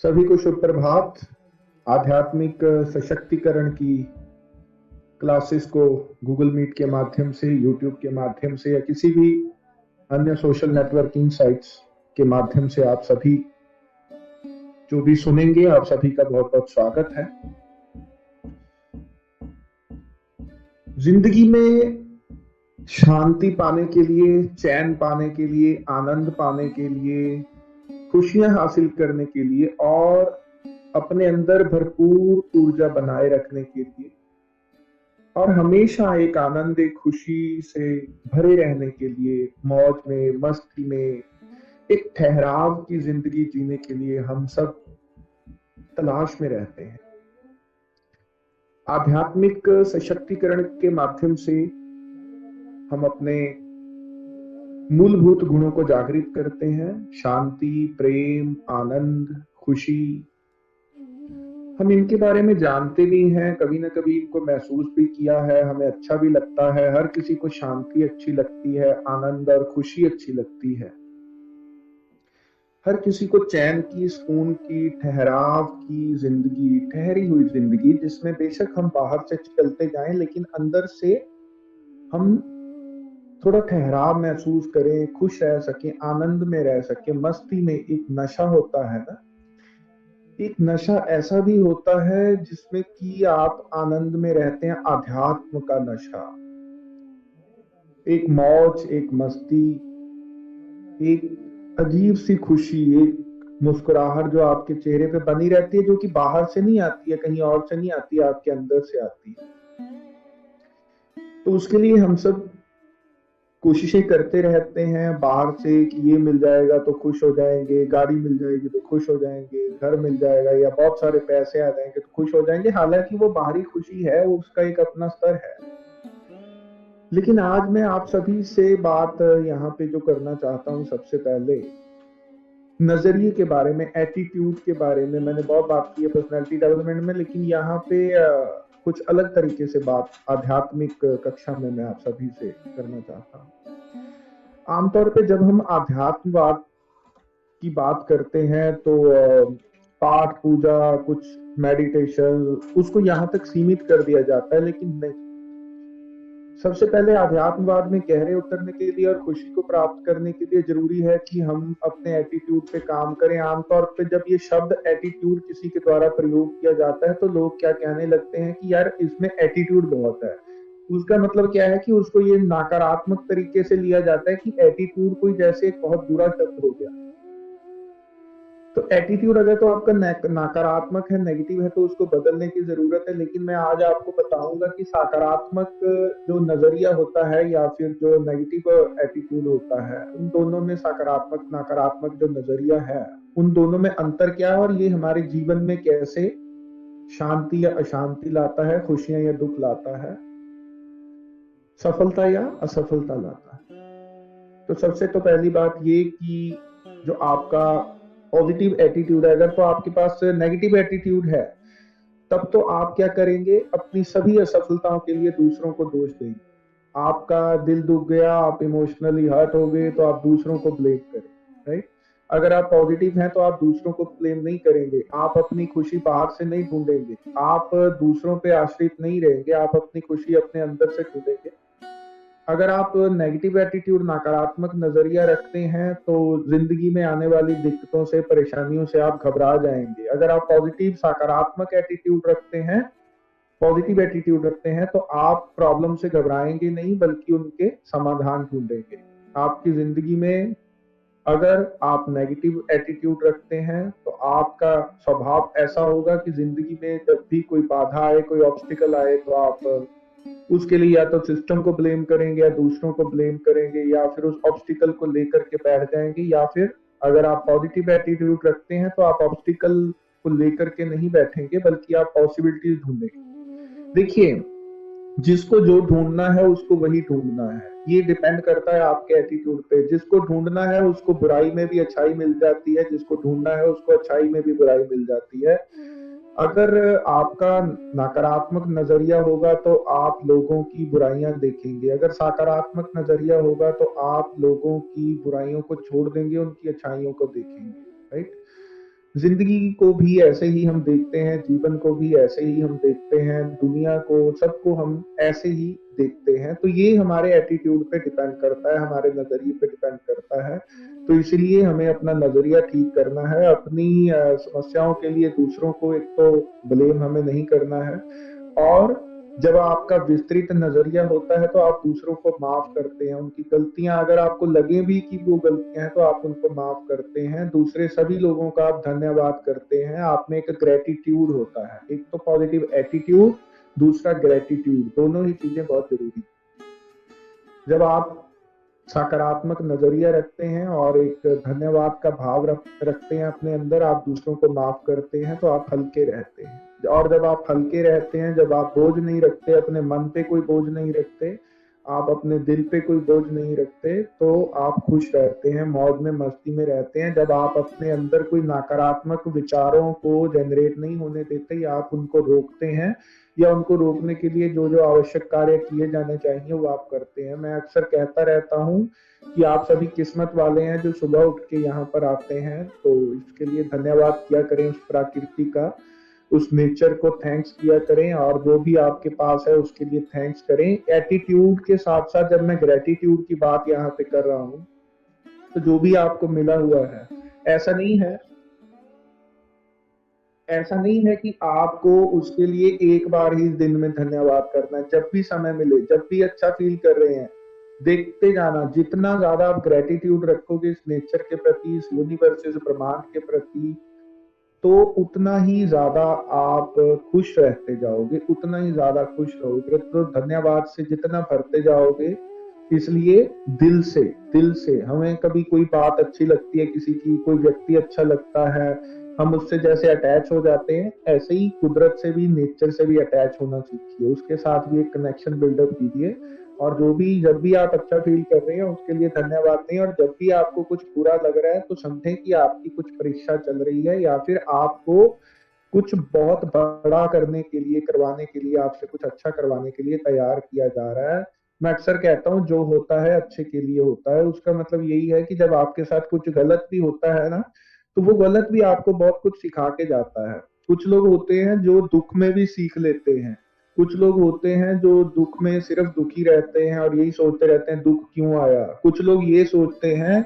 सभी को शुभ प्रभात। आध्यात्मिक सशक्तिकरण की क्लासेस को गूगल मीट के माध्यम से, यूट्यूब के माध्यम से या किसी भी अन्य सोशल नेटवर्किंग साइट्स के माध्यम से आप सभी जो भी सुनेंगे, आप सभी का बहुत बहुत स्वागत है। जिंदगी में शांति पाने के लिए, चैन पाने के लिए, आनंद पाने के लिए, खुशियां हासिल करने के लिए और अपने अंदर भरपूर ऊर्जा बनाए रखने के लिए और हमेशा एक आनंद, एक खुशी से भरे रहने के लिए, मौज में, मस्ती में, एक ठहराव की जिंदगी जीने के लिए हम सब तलाश में रहते हैं। आध्यात्मिक सशक्तिकरण के माध्यम से हम अपने मूलभूत गुणों को जागृत करते हैं। शांति, प्रेम, आनंद, खुशी, हम इनके बारे में जानते भी हैं, कभी ना कभी इनको महसूस भी किया है, हमें अच्छा भी लगता है। हर किसी को शांति अच्छी लगती है, आनंद और खुशी अच्छी लगती है। हर किसी को चैन की, सुकून की, ठहराव की जिंदगी, ठहरी हुई जिंदगी, जिसमें बेशक हम बाहर से चलते जाएं लेकिन अंदर से हम थोड़ा ठहराव महसूस करें, खुश रह सकें, आनंद में रह सकें, मस्ती में। एक नशा होता है ना, एक नशा ऐसा भी होता है जिसमें कि आप आनंद में रहते हैं, आध्यात्म का नशा। एक मौज, एक मस्ती, एक अजीब सी खुशी, एक मुस्कुराहट जो आपके चेहरे पे बनी रहती है, जो कि बाहर से नहीं आती है, कहीं और से नहीं आती है, आपके अंदर से आती है। तो उसके लिए हम सब कोशिशें करते रहते हैं बाहर से कि ये मिल जाएगा तो खुश हो जाएंगे, गाड़ी मिल जाएगी तो खुश हो जाएंगे, घर मिल जाएगा या बहुत सारे पैसे आ जाएंगे तो खुश हो जाएंगे। हालांकि वो बाहरी खुशी है, वो उसका एक अपना स्तर है। लेकिन आज मैं आप सभी से बात यहाँ पे जो करना चाहता हूँ, सबसे पहले नजरिए के बारे में, एटीट्यूड के बारे में। मैंने बहुत बात की है पर्सनैलिटी डेवलपमेंट में, लेकिन यहाँ पे कुछ अलग तरीके से बात आध्यात्मिक कक्षा में मैं आप सभी से करना चाहता हूँ। आमतौर पे जब हम आध्यात्मवाद की बात करते हैं तो पाठ पूजा, कुछ मेडिटेशन, उसको यहाँ तक सीमित कर दिया जाता है, लेकिन नहीं। सबसे पहले आध्यात्मवाद में गहरे उतरने के लिए और खुशी को प्राप्त करने के लिए जरूरी है कि हम अपने एटीट्यूड पे काम करें। आमतौर पे जब ये शब्द एटीट्यूड किसी के द्वारा प्रयोग किया जाता है तो लोग क्या कहने लगते हैं कि यार इसमें एटीट्यूड बहुत है। उसका मतलब क्या है कि उसको ये नकारात्मक तरीके से लिया जाता है कि एटीट्यूड कोई जैसे एक बहुत बुरा शब्द हो गया। तो एटीट्यूड अगर तो आपका नकारात्मक है, नेगेटिव है, तो उसको बदलने की जरूरत है। लेकिन मैं आज आपको बताऊंगा कि सकारात्मक जो नजरिया होता है या फिर जो नेगेटिव एटीट्यूड होता है, उन दोनों में सकारात्मक नकारात्मक जो नजरिया है, उन दोनों में अंतर क्या है और ये हमारे जीवन में कैसे शांति या अशांति लाता है, खुशियां या दुख लाता है, सफलता या असफलता लाता है। तो सबसे तो पहली बात ये कि जो आपका पॉजिटिव एटीट्यूड है, अगर तो आपके पास नेगेटिव एटीट्यूड है, तब तो आप क्या करेंगे, अपनी सभी असफलताओं के लिए दूसरों को दोष देंगे। आपका दिल दुख गया, आप इमोशनली हर्ट हो गए, तो आप दूसरों को ब्लेम करें, राइट। अगर आप पॉजिटिव हैं तो आप दूसरों को ब्लेम नहीं करेंगे, आप अपनी खुशी बाहर से नहीं ढूंढेंगे, आप दूसरों पे आश्रित नहीं रहेंगे, आप अपनी खुशी अपने अंदर से ढूंढेंगे। अगर आप नेगेटिव एटीट्यूड, नकारात्मक नजरिया रखते हैं तो जिंदगी में आने वाली दिक्कतों से, परेशानियों से आप घबरा जाएंगे। अगर आप पॉजिटिव, सकारात्मक एटीट्यूड रखते हैं, पॉजिटिव एटीट्यूड रखते हैं, तो आप प्रॉब्लम से घबराएंगे नहीं, बल्कि उनके समाधान ढूंढेंगे। आपकी जिंदगी में अगर आप नेगेटिव एटीट्यूड रखते हैं तो आपका स्वभाव ऐसा होगा कि जिंदगी में जब भी कोई बाधा आए, कोई ऑब्स्टिकल आए, तो आप उसके लिए या तो सिस्टम को ब्लेम करेंगे या दूसरों को ब्लेम करेंगे, या फिर उस ऑब्स्टिकल को लेकर के बैठ जाएंगे। या फिर अगर आप पॉजिटिव एटीट्यूड रखते हैं तो आप ऑब्स्टिकल को लेकर के नहीं बैठेंगे, बल्कि आप पॉसिबिलिटीज ढूंढेंगे। देखिए, जिसको जो ढूंढना है उसको वही ढूंढना है, ये डिपेंड करता है आपके एटीट्यूड पे। जिसको ढूंढना है उसको बुराई में भी अच्छाई मिल जाती है, जिसको ढूंढना है उसको अच्छाई में भी बुराई मिल जाती है। अगर आपका नकारात्मक नजरिया होगा तो आप लोगों की बुराइयां देखेंगे, अगर सकारात्मक नजरिया होगा तो आप लोगों की बुराइयों को छोड़ देंगे, उनकी अच्छाइयों को देखेंगे, राइट। जिंदगी को भी ऐसे ही हम देखते हैं, जीवन को भी ऐसे ही हम देखते हैं, दुनिया को, सबको हम ऐसे ही देखते हैं। तो ये हमारे एटीट्यूड पे डिपेंड करता है, हमारे नजरिए पे डिपेंड करता है। तो इसलिए हमें अपना नजरिया ठीक करना है। अपनी समस्याओं के लिए दूसरों को एक तो ब्लेम हमें नहीं करना है, और जब आपका विस्तृत नजरिया होता है तो आप दूसरों को माफ करते हैं। उनकी गलतियां अगर आपको लगे भी कि वो गलतियां हैं तो आप उनको माफ करते हैं। दूसरे सभी लोगों का आप धन्यवाद करते हैं। आप में एक ग्रेटिट्यूड होता है, एक तो पॉजिटिव एटीट्यूड, दूसरा ग्रेटिट्यूड, दोनों ही चीजें बहुत जरूरी। जब आप सकारात्मक नजरिया रखते हैं और एक धन्यवाद का भाव रखते हैं अपने अंदर, आप दूसरों को माफ करते हैं, तो आप हल्के रहते हैं। और जब आप हल्के रहते हैं, जब आप बोझ नहीं रखते, अपने मन पे कोई बोझ नहीं रखते, आप अपने दिल पे कोई बोझ नहीं रखते, तो आप खुश रहते हैं, मौज में मस्ती में रहते हैं। जब आप अपने अंदर कोई नकारात्मक विचारों को जनरेट नहीं होने देते या आप उनको रोकते हैं, या उनको रोकने के लिए जो जो आवश्यक कार्य किए जाने चाहिए वो आप करते हैं। मैं अक्सर कहता रहता हूँ कि आप सभी किस्मत वाले हैं जो सुबह उठ के यहाँ पर आते हैं। तो इसके लिए धन्यवाद किया करें उस प्रकृति का, उस नेचर को थैंक्स किया करें, और जो भी आपके पास है उसके लिए थैंक्स करें। एटीट्यूड के साथ साथ जब मैं ग्रेटिट्यूड की बात यहाँ पे कर रहा हूँ, तो जो भी आपको मिला हुआ है, ऐसा नहीं है ऐसा नहीं है कि आपको उसके लिए एक बार ही दिन में धन्यवाद करना है। जब भी समय मिले, जब भी अच्छा फील कर रहे हैं, देखते जाना। जितना ज्यादा आप ग्रेटिट्यूड रखोगे इस नेचर के प्रति, इस यूनिवर्स, इस ब्रह्मांड के प्रति, तो उतना ही ज्यादा आप खुश रहते जाओगे, उतना ही ज्यादा खुश रहोगे। तो धन्यवाद से जितना भरते जाओगे, इसलिए दिल से हमें कभी कोई बात अच्छी लगती है, किसी की कोई व्यक्ति अच्छा लगता है, हम उससे जैसे अटैच हो जाते हैं, ऐसे ही कुदरत से भी, नेचर से भी अटैच होना सीखिए, उसके साथ भी एक कनेक्शन बिल्डअप कीजिए। और जब भी आप अच्छा फील कर रहे हैं उसके लिए धन्यवाद दें। और जब भी आपको कुछ बुरा लग रहा है तो समझें कि आपकी कुछ परीक्षा चल रही है, या फिर आपको कुछ बहुत बड़ा करने के लिए, करवाने के लिए, आपसे कुछ अच्छा करवाने के लिए तैयार किया जा रहा है। मैं अक्सर कहता हूँ जो होता है अच्छे के लिए होता है। उसका मतलब यही है कि जब आपके साथ कुछ गलत भी होता है ना, तो वो गलत भी आपको बहुत कुछ सिखा के जाता है। कुछ लोग होते हैं जो दुख में भी सीख लेते हैं, कुछ लोग होते हैं जो दुख में सिर्फ दुखी रहते हैं और यही सोचते रहते हैं दुख क्यों आया। कुछ लोग ये सोचते हैं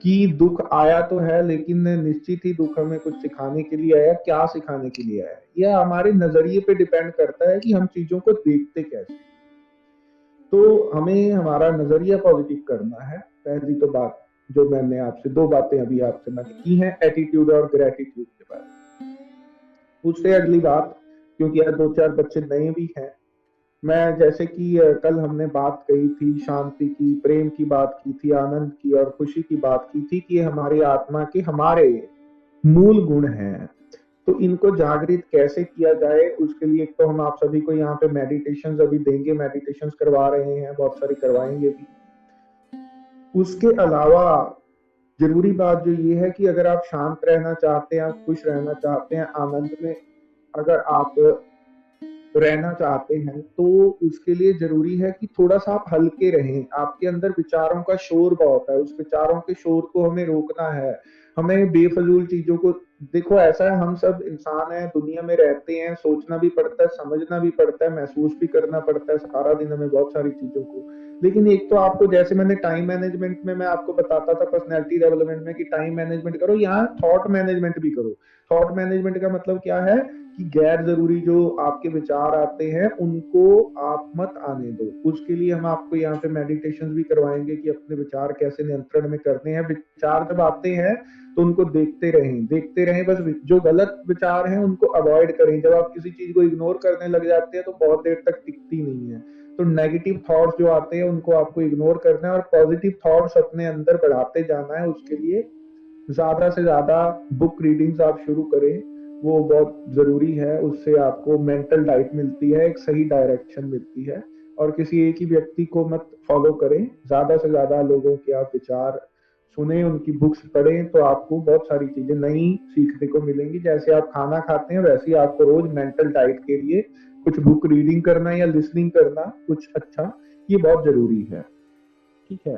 कि दुख आया तो है, लेकिन निश्चित ही दुख हमें कुछ सिखाने के लिए आया। क्या सिखाने के लिए आया, यह हमारे नजरिए पे डिपेंड करता है कि हम चीजों को देखते कैसे। तो हमें हमारा नजरिया पॉजिटिव करना है। पहली तो बात जो मैंने आपसे, दो बातें अभी आपसे मैंने की हैं, एटीट्यूड और ग्रेटिट्यूड के बारे में। उससे अगली बात, क्योंकि यार दो चार बच्चे नए भी हैं, मैं जैसे कि कल हमने बात कही थी शांति की, प्रेम की बात की थी, आनंद की और खुशी की बात की थी, कि ये हमारी आत्मा के हमारे मूल गुण हैं। तो इनको जागृत कैसे किया जाए, उसके लिए एक तो हम आप सभी को यहाँ पे मेडिटेशन अभी देंगे, मेडिटेशन करवा रहे हैं, बहुत सारी करवाएंगे भी। उसके अलावा जरूरी बात जो ये है कि अगर आप शांत रहना चाहते हैं, आप खुश रहना चाहते हैं, आनंद में अगर आप रहना चाहते हैं, तो उसके लिए जरूरी है कि थोड़ा सा आप हल्के रहें। आपके अंदर विचारों का शोर बहुत है, उस विचारों के शोर को हमें रोकना है। हमें बेफजूल चीजों को, देखो ऐसा है, हम सब इंसान हैं, दुनिया में रहते हैं, सोचना भी पड़ता है, समझना भी पड़ता है, महसूस भी करना पड़ता है सारा दिन हमें बहुत सारी चीजों को। लेकिन एक तो आपको, जैसे मैंने टाइम मैनेजमेंट में मैं आपको बताता था पर्सनैलिटी डेवलपमेंट में, कि टाइम मैनेजमेंट करो, यहाँ थॉट मैनेजमेंट भी करो। थॉट मैनेजमेंट का मतलब क्या है कि गैर जरूरी जो आपके विचार आते हैं उनको आप मत आने दो। उसके लिए हम आपको यहाँ पे मेडिटेशन भी करवाएंगे कि अपने विचार कैसे नियंत्रण में करने हैं। विचार जब आते हैं तो उनको देखते रहें बस। जो गलत विचार हैं उनको अवॉइड करें। जब आप किसी चीज को इग्नोर करने लग जाते हैं तो बहुत देर तक टिकती नहीं है। तो नेगेटिव थॉट्स जो आते हैं उनको आपको इग्नोर करना है और पॉजिटिव थॉट्स अपने अंदर बढ़ाते जाना है। उसके लिए ज्यादा से ज्यादा बुक रीडिंग्स आप शुरू करें, वो बहुत जरूरी है। उससे आपको मेंटल डाइट मिलती है, एक सही डायरेक्शन मिलती है। और किसी एक ही व्यक्ति को मत फॉलो करें, ज्यादा से ज्यादा लोगों के आप विचार सुने, उनकी बुक्स पढ़ें, तो आपको बहुत सारी चीजें नई सीखने को मिलेंगी। जैसे आप खाना खाते हैं वैसे ही आपको रोज मेंटल डाइट के लिए कुछ बुक रीडिंग करना या लिसनिंग करना कुछ अच्छा, ये बहुत जरूरी है। ठीक है।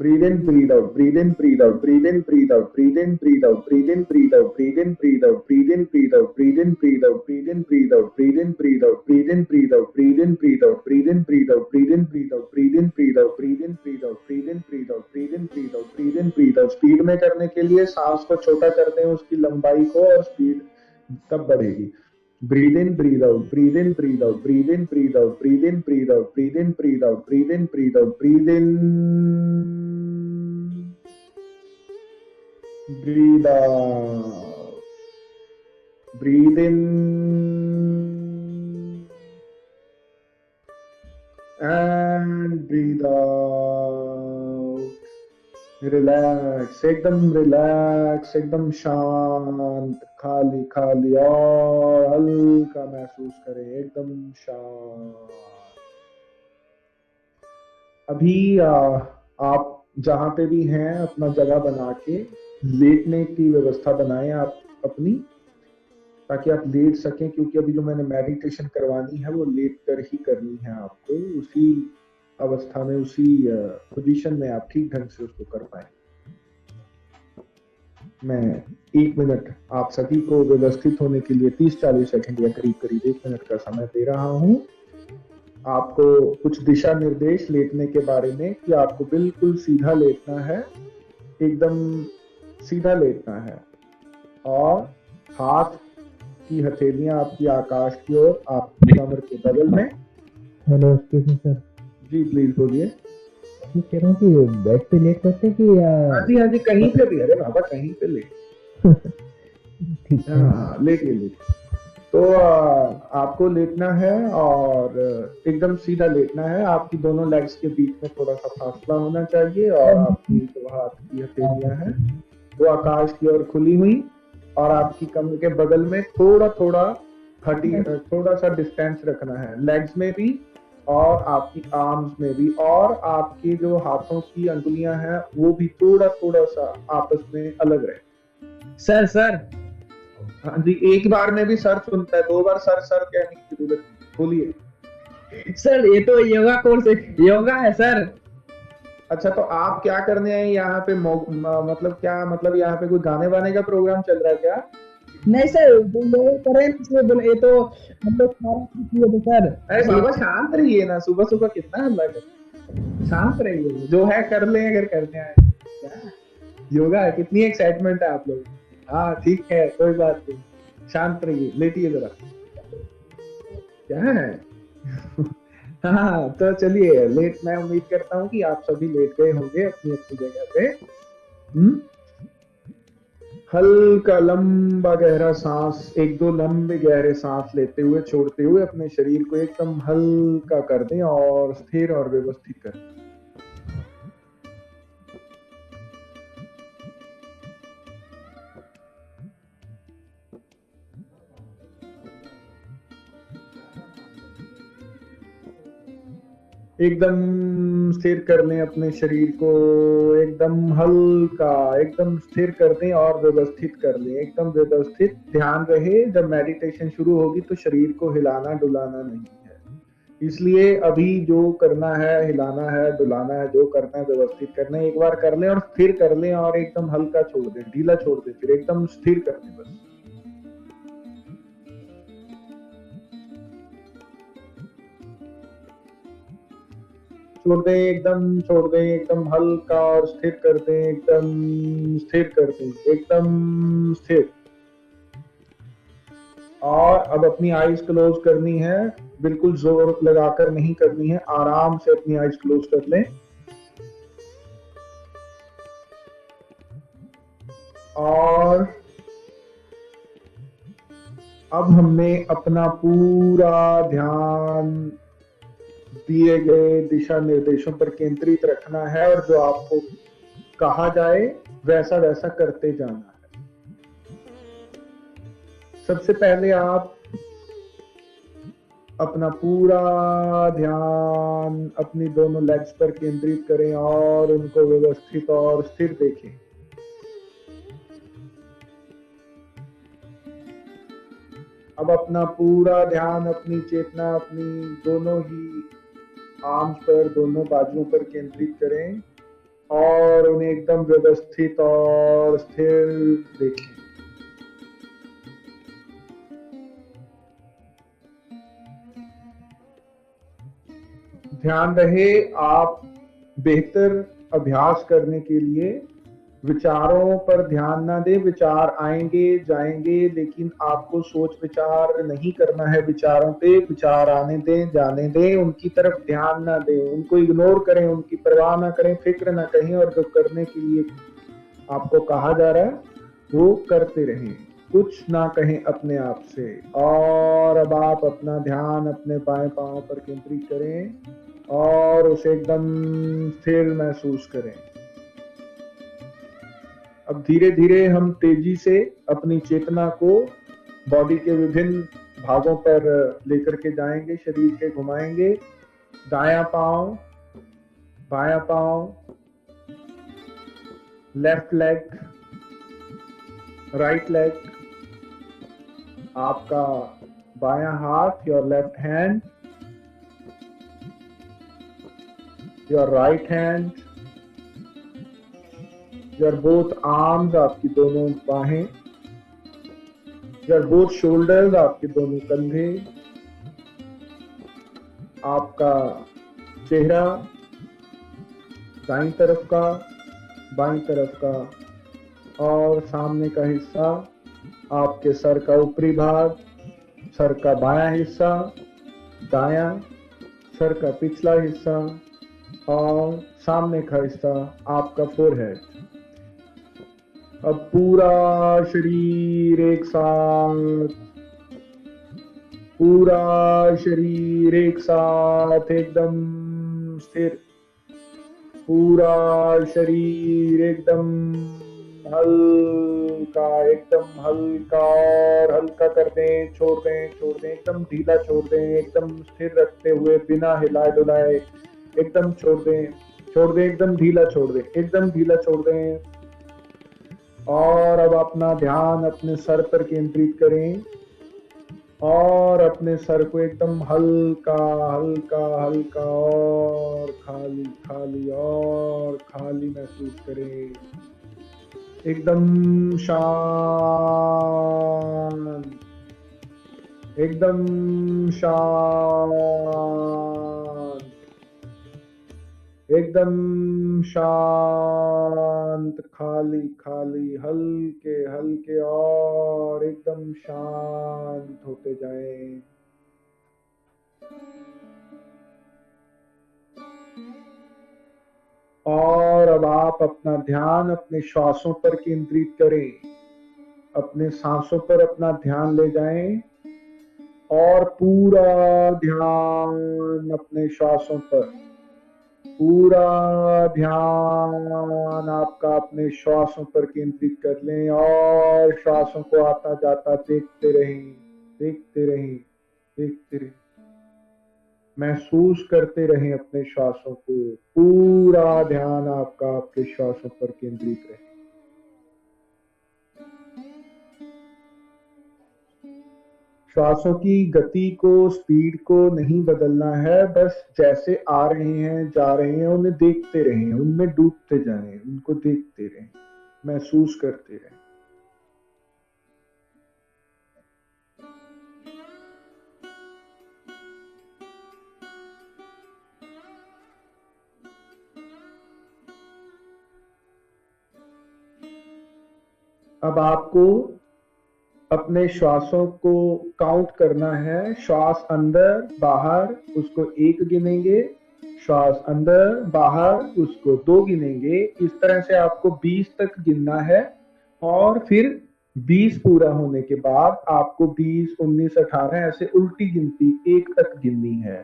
Breathe in, breathe out, breathe in, breathe out, breathe in, breathe out, breathe in, breathe out, breathe in, breathe out, breathe in, breathe out, breathe in, breathe out, breathe in, breathe out, breathe in, breathe out, breathe in, breathe out, breathe in, breathe out, breathe in, breathe out, breathe in, breathe out, breathe in, breathe out, breathe in, breathe out, breathe in, breathe out, breathe in, breathe out, breathe in, breathe out, breathe in, breathe out। Speed में करने के लिए सांस को छोटा कर दें, उसकी लंबाई को, और स्पीड तब बढ़ेगी। Breathe in, breathe out, breathe in, breathe out, breathe in, breathe out, breathe in, breathe out, breathe in, breathe out, breathe in, breathe out, breathe in, breathe out, breathe in and breathe out। Relax, एकदम relax, एकदम शांत, खाली खाली, और हल्का महसूस करें, एकदम शांत। अभी आप जहां पे भी हैं अपना जगह बना के लेटने की व्यवस्था बनाएं आप अपनी, ताकि आप लेट सकें, क्योंकि अभी जो मैंने मेडिटेशन करवानी है वो लेट कर ही करनी है आपको। उसी अवस्था में, उसी पोजीशन में आप ठीक ढंग से उसको कर पाए। मैं 1 मिनट आप सभी को व्यवस्थित होने के लिए 30-40 सेकंड या करीब करीब 1 मिनट का समय दे रहा हूं। आपको कुछ दिशा निर्देश लेटने के बारे में, कि आपको बिल्कुल सीधा लेटना है, एकदम सीधा लेटना है, और हाथ की हथेलियां आपकी आकाश की ओर, आपकी कमर के बगल में। Hello, excuse me sir. जी प्लीज बोलिए। मैं कह रहा हूँ कि बेड पे लेट सकते हैं कि हाँ जी, हाँ जी, कहीं पे भी, अरे बाबा कहीं पे लेट। ठीक है। हाँ, लेटिए लेटिए। तो आपको लेटना है, और एकदम सीधा लेटना है। आपकी दोनों लेग्स के बीच में थोड़ा सा फासला होना चाहिए, और आपकी जो हाथ की हथेलियां हैं वो आकाश की ओर खुली हुई, और आपकी कमर के बगल में थोड़ा थोड़ा थोड़ा सा डिस्टेंस रखना है, लेग्स में भी और आपकी आर्म्स में भी, और आपकी जो हाथों की अंगुलियां हैं वो भी थोड़ा थोड़ा सा आपस में अलग रहे। सर सर हाँ जी, एक बार में भी सर सुनता है, 2 बार सर सर कहने की जरूरत नहीं। बोलिए। सर, ये तो योगा कोर्स है, योगा है सर। अच्छा, तो आप क्या करने आए यहाँ पे? मतलब क्या, मतलब यहाँ पे कोई गाने वाने का प्रोग्राम चल रहा है क्या? नहीं सर, जो लोग कर रहे हैं इसलिए बोले, ये तो हम लोग सारा किए थे सर। अरे बाबा शांत रहिए ना, सुबह सुबह कितना हल्ला कर, शांत रहिए, जो है कर ले अगर करने आए। क्या योगा है, कितनी एक्साइटमेंट है आप लोग। हाँ ठीक है, कोई बात नहीं, शांत रहिए, लेटिए जरा। क्या है? हाँ तो चलिए लेट, मैं उम्मीद करता हूँ कि आप सभी लेट गए होंगे अपनी अपनी जगह पे। हल्का लंबा गहरा सांस, 1-2 लंबे गहरे सांस लेते हुए छोड़ते हुए अपने शरीर को एकदम हल्का कर दें और स्थिर और व्यवस्थित कर दें। एकदम स्थिर कर लें अपने शरीर को, एकदम हल्का, एकदम स्थिर कर दें और व्यवस्थित कर लें, एकदम व्यवस्थित। ध्यान रहे जब मेडिटेशन शुरू होगी तो शरीर को हिलाना डुलाना नहीं है, इसलिए अभी जो करना है, हिलाना है डुलाना है, जो करना है व्यवस्थित करना है। एक बार कर लें और स्थिर कर लें, और एकदम हल्का छोड़ दें, ढीला छोड़ दें, फिर एकदम स्थिर कर दें बस। छोड़ दें, एकदम छोड़ दें, एकदम हल्का, और स्थिर कर दें, एकदम स्थिर कर दें, एकदम स्थिर। और अब अपनी आईज क्लोज करनी है, बिल्कुल जोर लगाकर नहीं करनी है, आराम से अपनी आईज क्लोज कर लें। और अब हमने अपना पूरा ध्यान दिए गए दिशा निर्देशों पर केंद्रित रखना है, और जो आपको कहा जाए वैसा वैसा करते जाना है। सबसे पहले आप अपना पूरा ध्यान अपनी दोनों लेग्स पर केंद्रित करें, और उनको व्यवस्थित और स्थिर देखें। अब अपना पूरा ध्यान, अपनी चेतना अपनी दोनों ही आर्म्स पर, दोनों बाजुओं पर केंद्रित करें, और उन्हें एकदम व्यवस्थित और स्थिर देखें। ध्यान रहे, आप बेहतर अभ्यास करने के लिए विचारों पर ध्यान ना दें। विचार आएंगे जाएंगे, लेकिन आपको सोच विचार नहीं करना है विचारों पे। विचार आने दें, जाने दें, उनकी तरफ ध्यान ना दें, उनको इग्नोर करें, उनकी परवाह ना करें, फिक्र ना करें, और जो करने के लिए आपको कहा जा रहा है वो करते रहें। कुछ ना कहें अपने आप से। और अब आप अपना ध्यान अपने बाएं पांव पर केंद्रित करें और उसे एकदम स्थिर महसूस करें। अब धीरे धीरे हम तेजी से अपनी चेतना को बॉडी के विभिन्न भागों पर लेकर के जाएंगे, शरीर के घुमाएंगे। दायां पांव, बायां पांव, लेफ्ट लेग, राइट लेग, आपका बायां हाथ, your left hand, your right hand, your both arms, आपकी दोनों बाहें, योर बोथ शोल्डर्स, आपके दोनों कंधे, आपका चेहरा, दाईं तरफ का, बाईं तरफ का, और सामने का हिस्सा, आपके सर का ऊपरी भाग, सर का बायां हिस्सा, दायां, सर का पिछला हिस्सा, और सामने का हिस्सा आपका फोरहेड। अब पूरा शरीर एक साथ, पूरा शरीर एक साथ एकदम स्थिर, पूरा शरीर एकदम हल्का, एकदम हल्का, और हल्का कर दें, छोड़ दें, छोड़ दें, एकदम ढीला छोड़ दें, एकदम स्थिर रखते हुए बिना हिलाए डुलाए एकदम छोड़ दें, छोड़ दें, एकदम ढीला छोड़ दें, एकदम ढीला छोड़ दें। और अब अपना ध्यान अपने सर पर केंद्रित करें और अपने सर को एकदम हल्का हल्का हल्का और खाली खाली और खाली महसूस करें। एकदम शांत, एकदम शांत, एकदम शांत, खाली खाली, हल्के हल्के और एकदम शांत होते जाएं। और अब आप अपना ध्यान अपने श्वासों पर केंद्रित करें। अपने सांसों पर अपना ध्यान ले जाएं और पूरा ध्यान अपने श्वासों पर, पूरा ध्यान आपका अपने श्वासों पर केंद्रित कर लें और श्वासों को आता जाता देखते रहें, देखते रहें, देखते रहें, महसूस करते रहें अपने श्वासों को। पूरा ध्यान आपका आपके श्वासों पर केंद्रित रहे। श्वासों की गति को, स्पीड को नहीं बदलना है, बस जैसे आ रहे हैं जा रहे हैं उन्हें देखते रहें, उनमें डूबते जाएं, उनको देखते रहें, महसूस करते रहें। अब आपको अपने श्वासों को काउंट करना है। श्वास अंदर बाहर, उसको 1 गिनेंगे, श्वास अंदर बाहर, उसको 2 गिनेंगे। इस तरह से आपको 20 तक गिनना है और फिर 20 पूरा होने के बाद आपको 20, 19, 18 ऐसे उल्टी गिनती 1 तक गिननी है।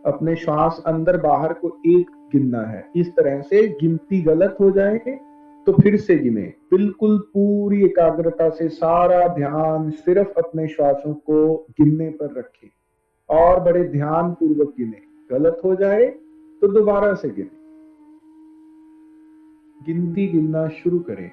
अपने श्वास अंदर बाहर को 1 गिनना है। इस तरह से गिनती गलत हो जाए तो फिर से गिने। बिल्कुल पूरी एकाग्रता से सारा ध्यान सिर्फ अपने श्वासों को गिनने पर रखें और बड़े ध्यान पूर्वक गिने। गलत हो जाए तो दोबारा से गिने। गिनती गिनना शुरू करें।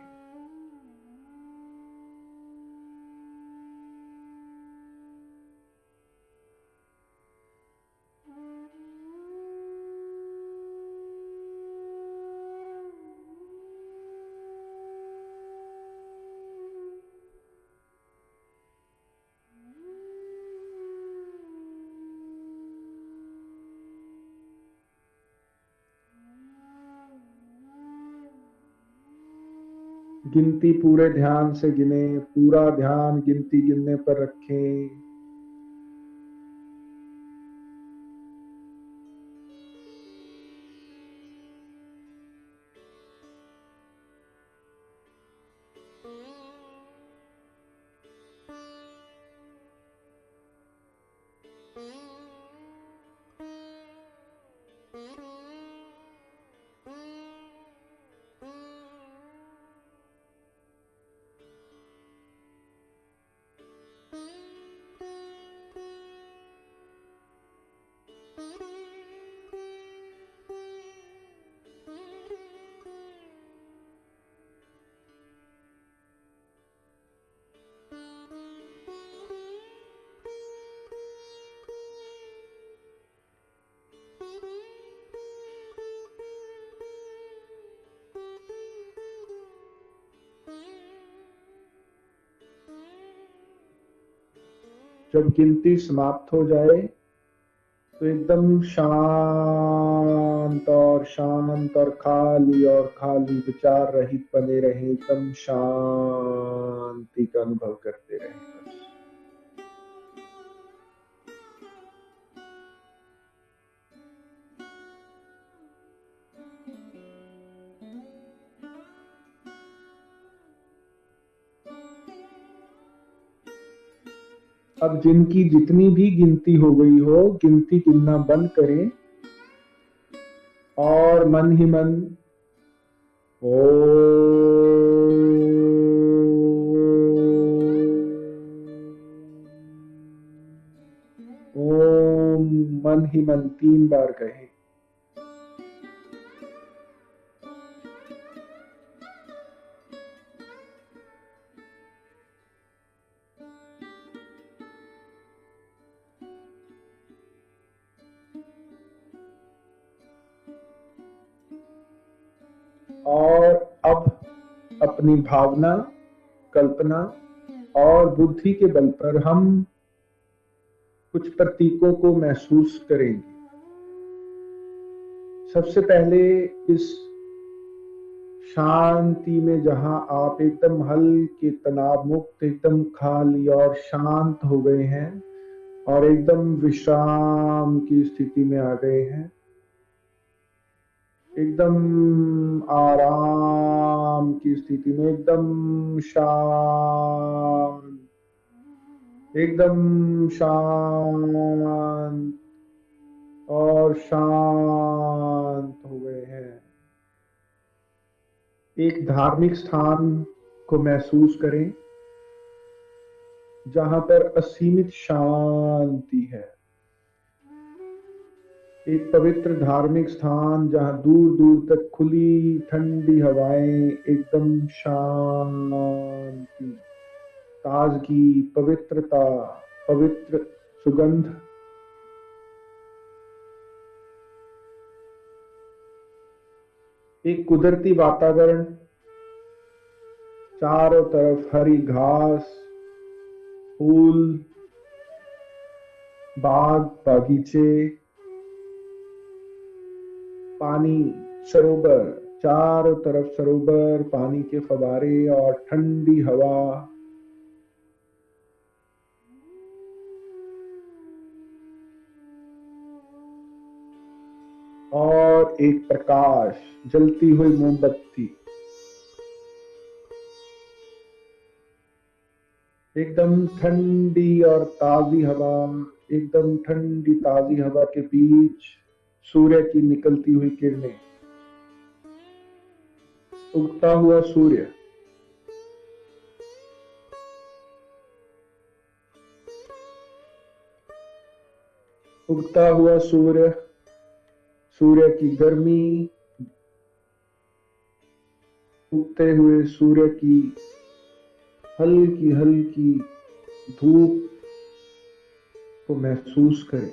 गिनती पूरे ध्यान से गिने, पूरा ध्यान गिनती गिनने पर रखें। जब गिनती समाप्त हो जाए तो एकदम शांत और खाली विचार रहित बने रहे, एकदम शांति का अनुभव करते रहे। अब जिनकी जितनी भी गिनती हो गई हो, गिनती गिनना बंद करें और मन ही मन ओम मन ही मन 3 बार कहे। और अब अपनी भावना, कल्पना और बुद्धि के बल पर हम कुछ प्रतीकों को महसूस करेंगे। सबसे पहले इस शांति में, जहां आप एकदम हल्के तनाव मुक्त, एकदम खाली और शांत हो गए हैं और एकदम विश्राम की स्थिति में आ गए हैं, एकदम आराम की स्थिति में, एकदम शांत और शांत हो गए हैं। एक धार्मिक स्थान को महसूस करें जहां पर असीमित शांति है। एक पवित्र धार्मिक स्थान जहां दूर दूर तक खुली ठंडी हवाएं, एकदम शांति, ताजगी, पवित्रता, पवित्र सुगंध। एक कुदरती वातावरण, चारों तरफ हरी घास, फूल, बाग बागीचे, पानी, सरोवर, चारों तरफ सरोवर, पानी के फव्वारे और ठंडी हवा। और एक प्रकाश, जलती हुई मोमबत्ती, एकदम ठंडी और ताजी हवा, एकदम ठंडी ताजी हवा के बीच सूर्य की निकलती हुई किरणें, उगता हुआ सूर्य, उगता हुआ सूर्य, सूर्य की गर्मी, उगते हुए सूर्य की हल्की हल्की धूप को महसूस करें।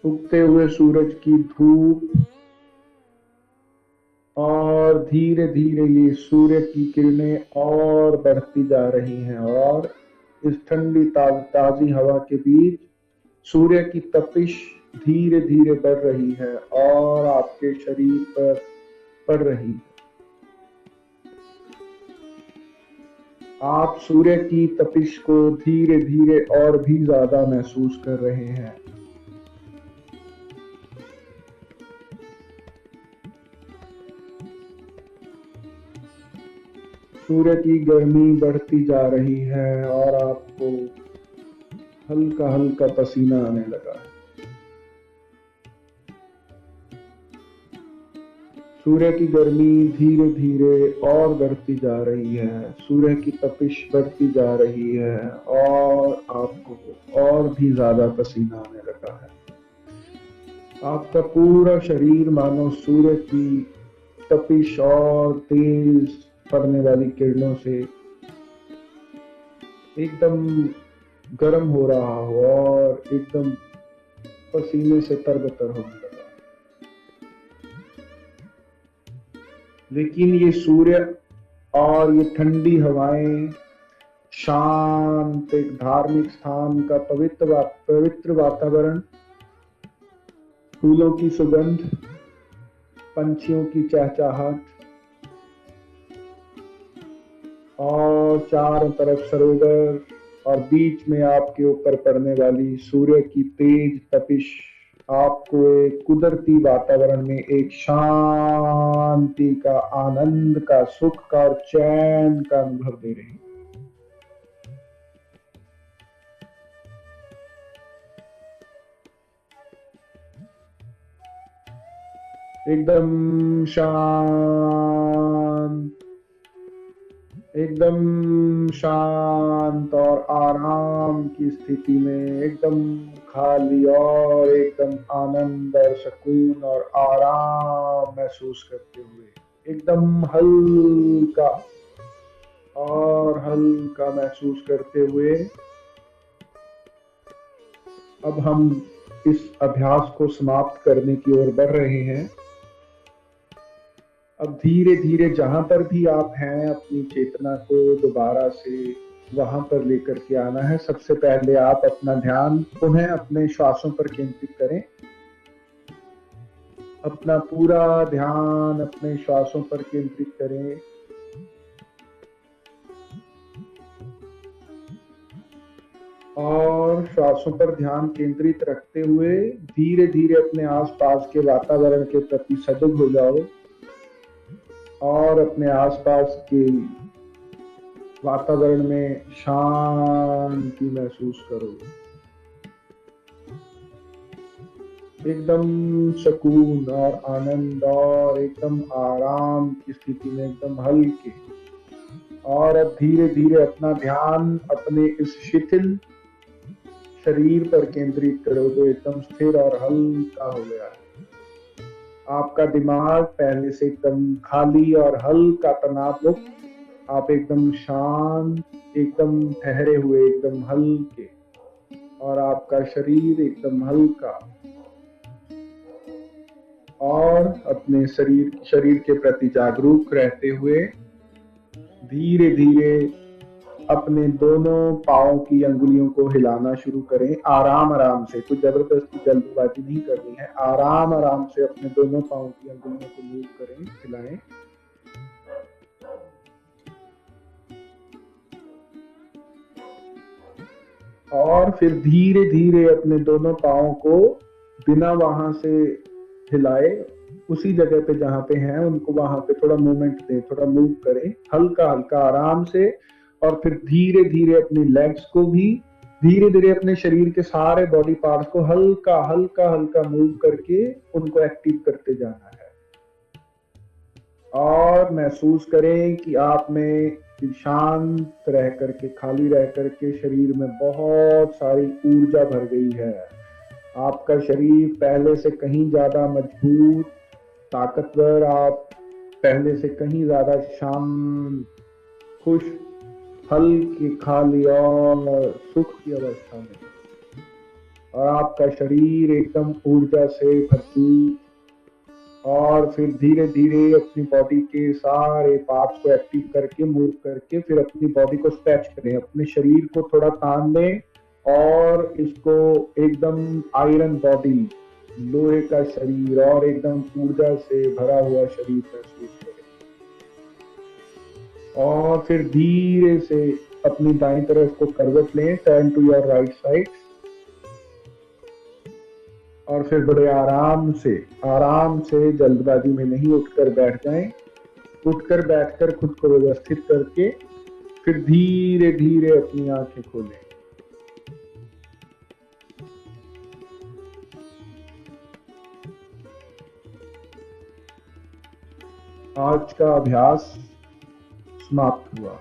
उगते हुए सूरज की धूप, और धीरे धीरे ये सूर्य की किरणें और बढ़ती जा रही हैं और इस ठंडी ताजी हवा के बीच सूर्य की तपिश धीरे धीरे बढ़ रही है और आपके शरीर पर पड़ रही है। आप सूर्य की तपिश को धीरे धीरे और भी ज्यादा महसूस कर रहे हैं। सूर्य की गर्मी बढ़ती जा रही है और आपको हल्का हल्का पसीना आने लगा है। सूर्य की गर्मी धीरे धीरे और बढ़ती जा रही है, सूर्य की तपिश बढ़ती जा रही है और आपको और भी ज्यादा पसीना आने लगा है। आपका पूरा शरीर मानो सूर्य की तपिश और तेज पड़ने वाली किरणों से एकदम गर्म हो रहा हो और एकदम पसीने से तरबतर होने लगा। लेकिन ये सूर्य और ये ठंडी हवाएं, शांत एक धार्मिक स्थान का पवित्र वातावरण, फूलों की सुगंध, पंछियों की चहचहाहट और चारों तरफ सरोवर और बीच में आपके ऊपर पड़ने वाली सूर्य की तेज तपिश आपको एक कुदरती वातावरण में एक शांति का, आनंद का, सुख का और चैन का अनुभव दे रही है। एकदम शांत और आराम की स्थिति में, एकदम खाली और एकदम आनंद और सुकून और आराम महसूस करते हुए, एकदम हल्का और हल्का महसूस करते हुए, अब हम इस अभ्यास को समाप्त करने की ओर बढ़ रहे हैं। अब धीरे धीरे जहां पर भी आप हैं अपनी चेतना को दोबारा से वहां पर लेकर के आना है। सबसे पहले आप अपना ध्यान पुनः अपने श्वासों पर केंद्रित करें। अपना पूरा ध्यान अपने श्वासों पर केंद्रित करें। और श्वासों पर ध्यान केंद्रित रखते हुए धीरे धीरे अपने आसपास के वातावरण के प्रति सजग हो जाओ और अपने आसपास के वातावरण में शांति महसूस करो। एकदम सुकून और आनंद और एकदम आराम की स्थिति में, एकदम हल्के। और अब धीरे धीरे अपना ध्यान अपने इस शिथिल शरीर पर केंद्रित करो जो एकदम स्थिर और हल्का हो गया है। आपका दिमाग पहले से एकदम खाली और हल्का, तनाव मुक्त। आप एकदम शांत, एकदम ठहरे हुए, एकदम हल्के और आपका शरीर एकदम हल्का। और अपने शरीर के प्रति जागरूक रहते हुए धीरे धीरे अपने दोनों पांवों की अंगुलियों को हिलाना शुरू करें। आराम आराम से, कुछ जबरदस्ती जल्दबाजी नहीं करनी है। आराम आराम से अपने दोनों पांवों की अंगुलियों को मूव करें, हिलाएं। और फिर धीरे धीरे अपने दोनों पांवों को बिना वहां से हिलाए उसी जगह पे जहां पे हैं उनको वहां पे थोड़ा मूवमेंट दें, थोड़ा मूव करें हल्का हल्का आराम से। और फिर धीरे धीरे अपनी लेग्स को भी, धीरे धीरे अपने शरीर के सारे बॉडी पार्ट्स को हल्का हल्का हल्का मूव करके उनको एक्टिव करते जाना है। और महसूस करें कि आप में शांत रह करके, खाली रह करके शरीर में बहुत सारी ऊर्जा भर गई है। आपका शरीर पहले से कहीं ज्यादा मजबूत, ताकतवर, आप पहले से कहीं ज्यादा शांत, खुश, हल्की, खाली और सुख की अवस्था में। और आपका शरीर एकदम ऊर्जा से भरपूर। और फिर धीरे धीरे अपनी बॉडी के सारे पार्ट्स को एक्टिव करके, मूव करके फिर अपनी बॉडी को स्ट्रेच करें। अपने शरीर को थोड़ा तान दें और इसको एकदम आयरन बॉडी, लोहे का शरीर और एकदम ऊर्जा से भरा हुआ शरीर महसूस करें। और फिर धीरे से अपनी दाईं तरफ को करवट लें, turn to your right side, और फिर बड़े आराम से जल्दबाजी में नहीं उठकर बैठ जाएं। उठकर बैठकर खुद को व्यवस्थित करके फिर धीरे धीरे अपनी आंखें खोलें। आज का अभ्यास समाप्त हुआ।